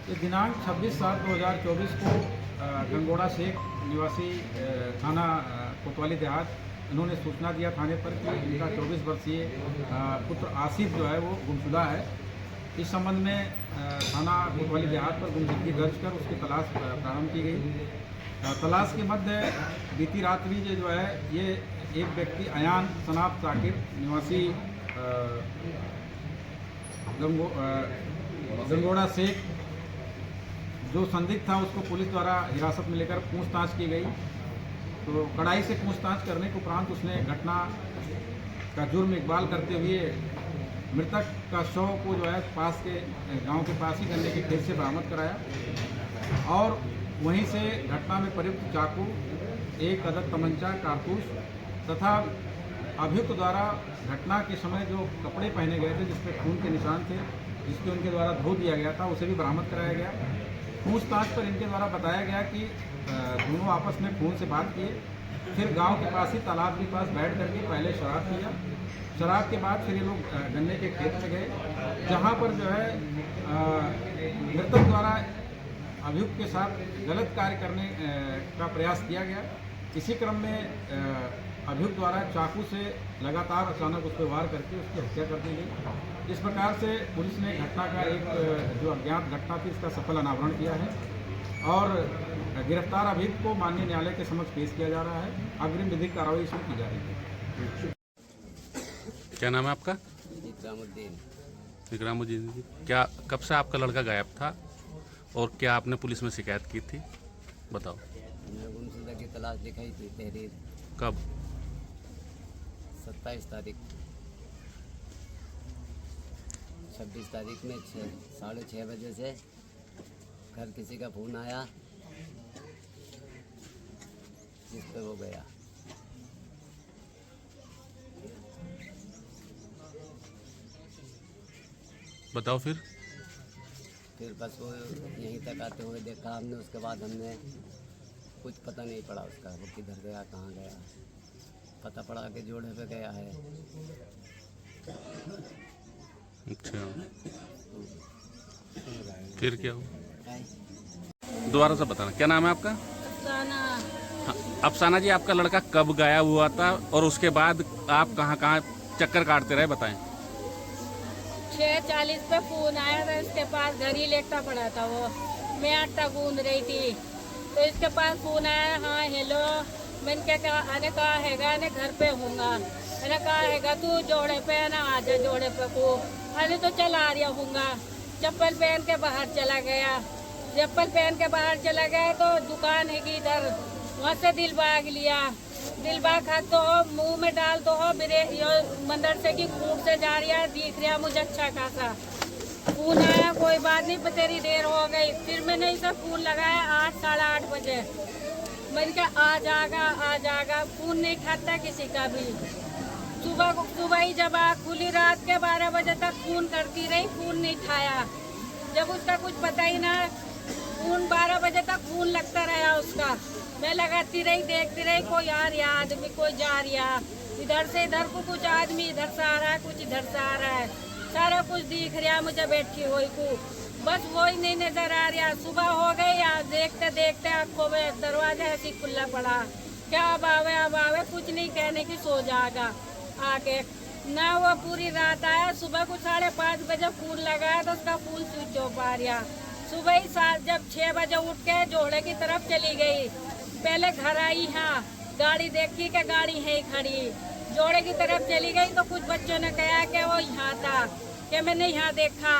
ये दिनांक 26/7/2024 को गंगोड़ा शेख निवासी थाना कोतवाली देहात इन्होंने सूचना दिया थाने पर कि इनका 24 वर्षीय पुत्र आसिफ जो है वो गुमशुदा है। इस संबंध में थाना कोतवाली देहात पर गुमशुदगी दर्ज कर उसकी तलाश प्रारंभ की गई। तलाश के मध्य बीती रात्रि जो है ये एक व्यक्ति अयान सनाब साकिब निवासी गंगोड़ा शेख जो संदिग्ध था उसको पुलिस द्वारा हिरासत में लेकर पूछताछ की गई। तो कड़ाई से पूछताछ करने के उपरांत उसने घटना का जुर्म इकबाल करते हुए मृतक का शव को जो है पास के गांव के पास ही गन्ने के खेत से बरामद कराया और वहीं से घटना में प्रयुक्त चाकू, एक अदद तमंचा, कारतूस तथा अभियुक्त द्वारा घटना के समय जो कपड़े पहने गए थे जिसपे खून के निशान थे, जिसके उनके द्वारा धो दिया गया था, उसे भी बरामद कराया गया। पूछताछ पर इनके द्वारा बताया गया कि दोनों आपस में फ़ोन से बात किए, फिर गांव के पास ही तालाब के पास बैठ करके पहले शराब पिया। शराब के बाद फिर ये लोग गन्ने के खेत में गए, जहां पर जो है मृतक द्वारा अभियुक्त के साथ गलत कार्य करने का प्रयास किया गया। इसी क्रम में अभियुक्त द्वारा चाकू से लगातार अचानक उस पर वार करके उसकी हत्या कर दी गई। इस प्रकार से पुलिस ने घटना का एक जो अज्ञात घटना थी इसका सफल अनावरण किया है और गिरफ्तार अभियुक्त को माननीय न्यायालय के समक्ष पेश किया जा रहा है। अग्रिम विधिक कार्रवाई इसमें की जा रही है। क्या नाम है आपका? इकरामुद्दीन जी। क्या कब से आपका लड़का गायब था और क्या आपने पुलिस में शिकायत की थी, बताओ। मैंने गुमशुदा की तलाश लिखाई थी तहरीर। कब? 27 तारीख 26 तारीख में 6:30 बजे से घर किसी का फ़ोन आया जिस पे वो गया। बताओ फिर बस वो यहीं तक आते हुए देखा हमने। उसके बाद हमने कुछ पता नहीं पड़ा उसका, वो किधर गया, कहाँ गया। पता पड़ा कि जोड़े पे गया है। अच्छा, फिर क्या हुआ? दोबारा से बताना, क्या नाम है आपका? अफसाना। हाँ, अफसाना जी, आपका लड़का कब गायब हुआ था और उसके बाद आप कहाँ कहाँ चक्कर काटते रहे, बताएं। 6:40 पे फोन आया था इसके पास, घर ही लेटा पड़ा था वो। मैं आटा गूंद रही थी तो इसके पास फोन आया, हाँ हेलो। मैंने क्या कहा, अरे कहा हैगा, ने घर पे हूँगा। मैंने कहा हैगा तू जोड़े पे है ना, आजा जोड़े पे को। अरे तो चल आ रहा हूँगा। चप्पल पहन के बाहर चला गया। चप्पल पहन के बाहर चला गया तो दुकान है कि इधर, वहाँ से दिल बाग लिया। दिल बाग खा तो मुँह में डाल तो हो मेरे मंदिर से की खूब से जा रही है, दिख रहा मुझे अच्छा खासा। फोन आया, कोई बात नहीं तेरी देर हो गई। फिर मैंने इसे फोन लगाया 8 साढ़े 8 बजे। मैंने कहा आ जाएगा। फोन नहीं खाता किसी का भी। सुबह ही जब आँख खुली रात के 12 बजे तक फोन करती रही, फोन नहीं उठाया। जब उसका कुछ पता ही ना, फोन 12 बजे तक फोन लगता रहा उसका। मैं लगाती रही, देखती रही, कोई आ रहा आदमी, कोई जा रहा। इधर से इधर को कुछ आदमी इधर से आ रहा है, कुछ इधर से आ रहा है। सारा कुछ दिख रहा मुझे बैठी हुई को, बस वही नहीं नजर आ रहा। सुबह हो गई यार, देखते देखते आंखों में दरवाजा ऐसी खुला पड़ा। क्या अब आवे, कुछ नहीं कहने की सो जाएगा आके ना। वो पूरी रात आया, सुबह को 5:30 बजे फोन लगाया तो उसका फोन स्विच ऑफ आ रहा। सुबह ही जब 6 बजे उठ के जोड़े की तरफ चली गई, पहले घर आई, हाँ गाड़ी देखी कि गाड़ी है ही खड़ी। जोड़े की तरफ चली गई तो कुछ बच्चों ने कहा कि वो यहाँ था, कि मैंने यहाँ देखा,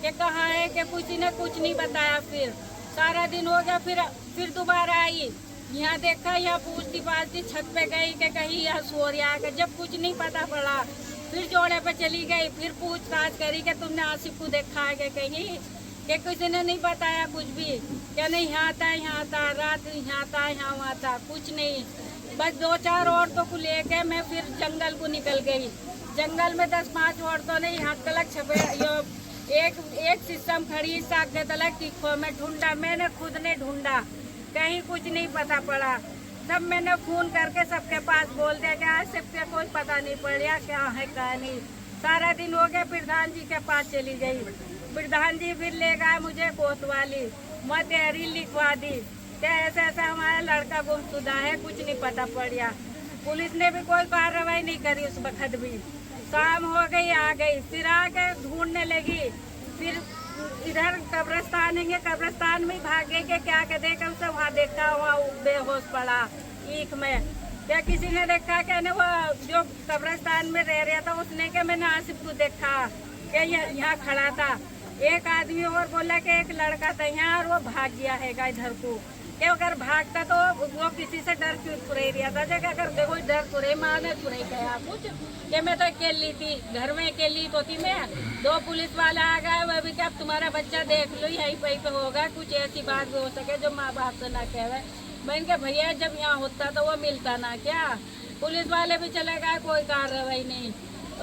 कि कहाँ है, कि किसी ने कुछ नहीं बताया। फिर सारा दिन हो गया, फिर दोबारा आई, यहाँ देखा, यहाँ पूछती पाछती छत पे गई कि कहीं यहाँ सो रहा है। जब कुछ नहीं पता पड़ा फिर जोड़े पे चली गई, फिर पूछताछ करी कि तुमने आसिफ को देखा है कि कहीं, कि किसी ने नहीं बताया कुछ भी, क्या नहीं यहाँ था, रात यहाँ था, यहाँ था, कुछ नहीं। बस 2-4 औरतों को लेके मैं फिर जंगल को निकल गई। जंगल में 10-5 औरतों ने यहाँ तलक छपे, एक सिस्टम खड़ी साग के तलक तीखों में ढूंढा। मैंने खुद ने ढूंढा, कहीं कुछ नहीं पता पड़ा। तब मैंने फोन करके सबके पास बोल दिया कि आज सबके कोई पता नहीं पड़ रहा क्या है क्या नहीं। सारा दिन हो गया, प्रधान जी के पास चली गई। प्रधान जी फिर ले गए मुझे कोतवाली, मैं तहरीर लिखवा दी कि ऐसा ऐसा हमारा लड़का गुमशुदा है, कुछ नहीं पता पड़ा। पुलिस ने भी कोई कार्रवाई नहीं करी उस वक्त भी। शाम हो गई, आ गई, फिर आके ढूंढने लगी, फिर इधर कब्रिस्तान है, कब्रिस्तान में भाग गई कि क्या के देखा उसे वहाँ देखा, वहाँ बेहोश पड़ा ईख में। क्या किसी ने देखा क्या ना, वो जो कब्रिस्तान में रह रहा था उसने क्या मैंने आसिफ को देखा कि यहाँ खड़ा था। एक आदमी और बोला कि एक लड़का था यहाँ और वो भाग गया है इधर को। कि अगर भागता तो वो किसी से डर क्यों रह रहा था, जगह अगर देखो डर तो रही, माँ ने तो नहीं कहा कुछ कि मैं तो अकेली थी, घर में अकेली तो थी मैं। 2 पुलिस वाले आ गए, वो भी क्या तुम्हारा बच्चा देख लो यहीं पे होगा, कुछ ऐसी बात भी हो सके जो माँ बाप से ना कहे। मैंने कहा भैया जब यहाँ होता तो वो मिलता ना क्या। पुलिस वाले भी चले गए, कोई कार्रवाई नहीं।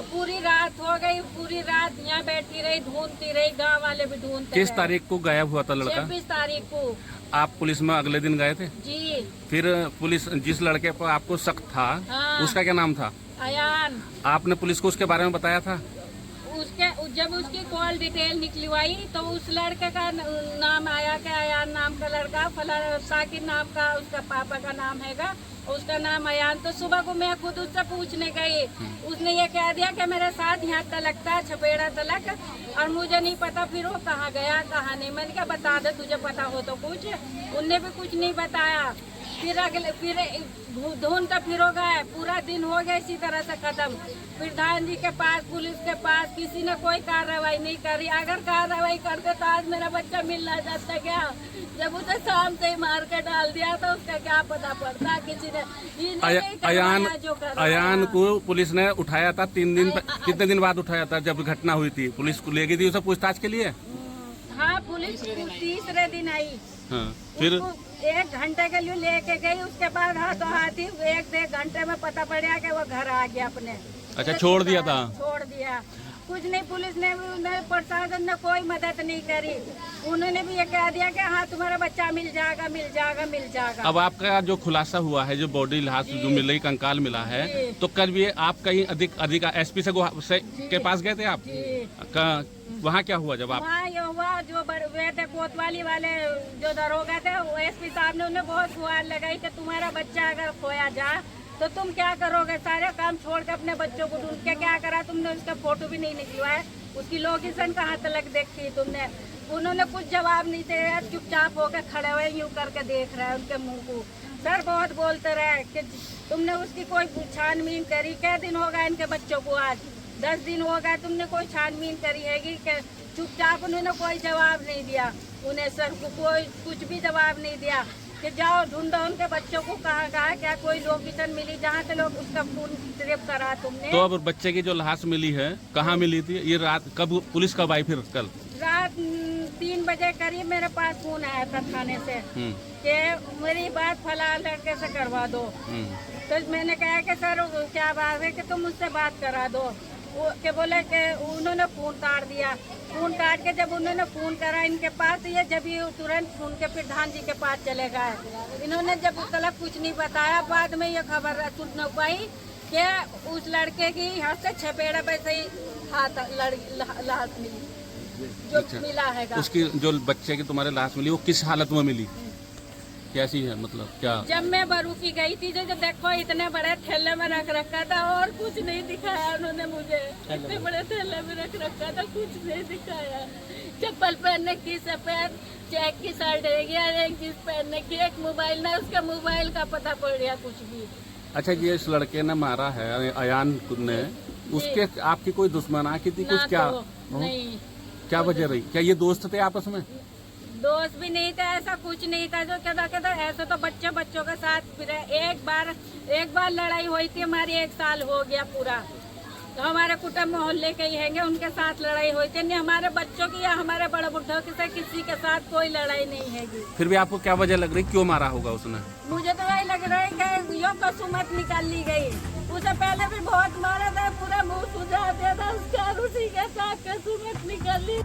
पूरी रात हो गई, पूरी रात यहाँ बैठी रही, ढूंढती रही, गांव वाले भी ढूंढते। किस तारीख को गायब हुआ था लड़का? 26 तारीख को। आप पुलिस में अगले दिन गए थे? जी। फिर पुलिस जिस लड़के पर आपको शक था, हाँ। उसका क्या नाम था? अयान। आपने पुलिस को उसके बारे में बताया था? जब उसकी कॉल डिटेल निकलवाई तो उस लड़के का नाम आया कि अयान नाम का लड़का, फला साकिर नाम का उसका पापा का नाम हैगा, उसका नाम अयान। तो सुबह को मैं खुद उससे पूछने गई, उसने ये कह दिया कि मेरे साथ यहाँ तलक था, छपेड़ा तलक, और मुझे नहीं पता फिर वो कहाँ गया कहाँ नहीं। मैंने क्या बता दे तुझे पता हो तो कुछ। उनने भी कुछ नहीं बताया। फिर ढूंढता फिर हो गए, पूरा दिन हो गया इसी तरह से खत्म। प्रधान जी के पास, पुलिस के पास, किसी ने कोई कार्रवाई नहीं करी। अगर कार्रवाई करते तो आज मेरा बच्चा मिल ना जाता क्या। जब उसे शाम से ही मार के डाल दिया तो उसका क्या पता पड़ता। किसी ने अयान को पुलिस ने उठाया था 3 दिन, कितने दिन बाद उठाया था जब घटना हुई थी? पुलिस को ले गई थी उसे पूछताछ के लिए? हाँ, पुलिस तीसरे दिन आई। हाँ, फिर 1 घंटे के लिए लेके गई, उसके बाद हाथों हाथी 1-1.5 घंटे में पता पड़ा कि वो घर आ गया अपने। अच्छा, छोड़ दिया था? छोड़ दिया, कुछ नहीं। पुलिस ने, प्रशासन ने कोई मदद नहीं करी। उन्होंने भी ये कह दिया कि हाँ तुम्हारा बच्चा मिल जाएगा, मिल जाएगा, मिल जाएगा। अब आपका जो खुलासा हुआ है, जो बॉडी लाश जो मिल रही, कंकाल मिला है, तो कल ये आप कहीं अधिक एसपी से के पास गए थे आप? वहाँ क्या हुआ जब आप? वहाँ ये हुआ, जो थे कोतवाली वाले जो दरोगा थे, वो एसपी साहब ने उन्हें बहुत गुहार लगाई कि तुम्हारा बच्चा अगर खोया जा तो तुम क्या करोगे। सारे काम छोड़ के अपने बच्चों को ढूंढ के क्या करा तुमने? उसका फोटो भी नहीं निकलवाया, उसकी लोकेशन कहाँ तक देखी तुमने? उन्होंने कुछ जवाब नहीं दिया, चुपचाप होकर खड़े हुए यूं करके देख रहे हैं उनके मुंह को। सर बहुत बोलते रहे कि तुमने उसकी कोई छानबीन करी? क्या दिन होगा इनके बच्चों को? आज 10 दिन हो गए, तुमने कोई छानबीन करी हैगी? चुपचाप उन्होंने कोई जवाब नहीं दिया। उन्हें सर को कोई कुछ भी जवाब नहीं दिया कि जाओ ढूंढो उनके बच्चों को, कहाँ क्या कोई लोकेशन मिली जहाँ से लोग उसका खून ट्रिप करा तुमने? तो अब बच्चे की जो लाश मिली है कहाँ मिली थी? ये रात कब पुलिस कब आई? फिर कल रात 3 बजे करीब मेरे पास फोन आया था थाने से कि मेरी बात फला लड़के से करवा दो। तो मैंने कहा कि सर क्या बात है कि तुम मुझसे बात करा दो। वो के बोले कि उन्होंने फोन काट दिया। फोन काट के जब उन्होंने फोन करा इनके पास, ये जब ये तुरंत फोन के प्रधान जी के पास चले गए। इन्होंने जब उस तलक कुछ नहीं बताया, बाद में ये खबर सुनने पाई कि उस लड़के की यहाँ से छपेड़ा पे से ही लाश मिली, जो मिला है। उसकी जो बच्चे की तुम्हारे लाश मिली वो किस हालत में मिली, कैसी है, मतलब क्या? जब मैं बरू की गई थी, जो देखो इतने बड़े थैले में रख रखा था और कुछ नहीं दिखाया उन्होंने मुझे। इतने बड़े थैले में रख रखा था, कुछ नहीं दिखाया। चप्पल पहनने की सफेद, चेक की शर्ट एक जींस पहनने की, एक मोबाइल ना, उसका मोबाइल का पता पड़ गया कुछ भी। अच्छा, ये इस लड़के ने मारा है अयान ने, उसके आपकी कोई दुश्मना की थी कुछ? क्या नहीं, क्या वजह रही? क्या ये दोस्त थे आपस में? दोस्त भी नहीं था, ऐसा कुछ नहीं था। जो कहता ऐसे तो बच्चों के साथ फिरे। एक बार लड़ाई हुई थी हमारी, 1 साल हो गया पूरा। तो हमारे कुटुंब मोहल्ले के ही हैंगे, उनके साथ लड़ाई हुई थी। नहीं, हमारे बच्चों की या हमारे बड़े बुढ़ों से किसी के साथ कोई लड़ाई नहीं हैगी। फिर भी आपको क्या वजह लग रही, क्यों मारा होगा उसने? मुझे तो यही लग रहा है कि यो कसूमत निकाल ली गई। उसे पहले भी बहुत मारा था, पूरा मुँह सुझा दिया था उसका, उसी के साथ कसूमत निकाल ली।